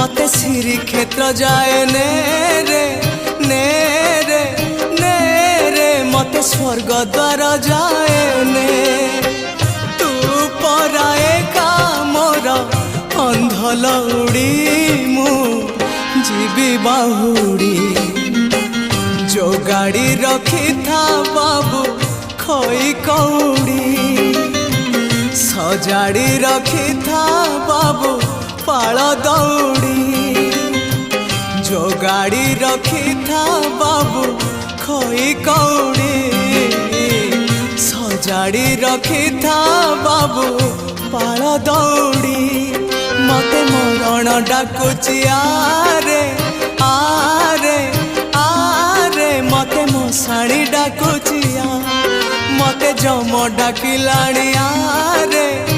मते श्री क्षेत्र जाए ने रे ने रे ने रे मते स्वर्ग द्वार जाए ने तू पराए का मोर अंधलौड़ी मु जीवी बाहुड़ी जो गाड़ी रखी था बाबू खई कौड़ी सजाड़ी रखी था बाबू पाल दौड़ी जो गाड़ी रखी था बाबू खई कौड़ी सजाड़ी रखी था बाबू पाल दौड़ी मते मरण डाकुची आरे आरे आरे मते मशाणी डाकुची मते जम डाकिलाणी आरे